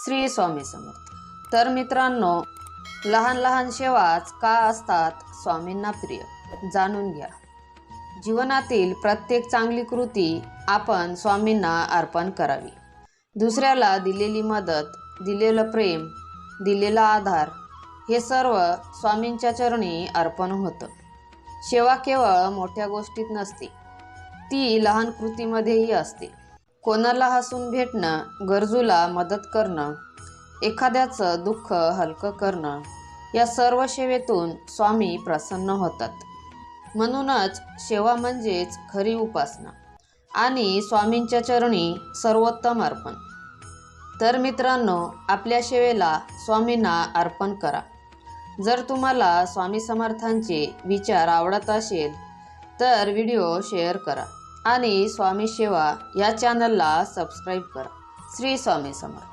श्री स्वामी समर्थ। तर मित्रांनो, लहान लहान सेवाच का असतात स्वामींना प्रिय, जाणून घ्या। जीवनातील प्रत्येक चांगली कृती आपण स्वामींना अर्पण करावी। दुसऱ्याला दिलेली मदत, दिलेलं प्रेम, दिलेला आधार हे सर्व स्वामींच्या चरणी अर्पण होतं। सेवा केवळ मोठ्या गोष्टीत नसते, ती लहान कृतीमध्येही असते। कोणाला हसून भेटणं, गरजूला मदत करणं, एखाद्याचं दुःख हलकं करणं, या सर्व सेवेतून स्वामी प्रसन्न होतात। म्हणूनच सेवा म्हणजेच खरी उपासना आणि स्वामींच्या चरणी सर्वोत्तम अर्पण। तर मित्रांनो, आपल्या सेवेला स्वामींना अर्पण करा। जर तुम्हाला स्वामी समर्थांचे विचार आवडत असेल तर व्हिडिओ शेअर करा आणि स्वामी सेवा या चॅनलला सबस्क्राईब करा। श्री स्वामी समर्थ।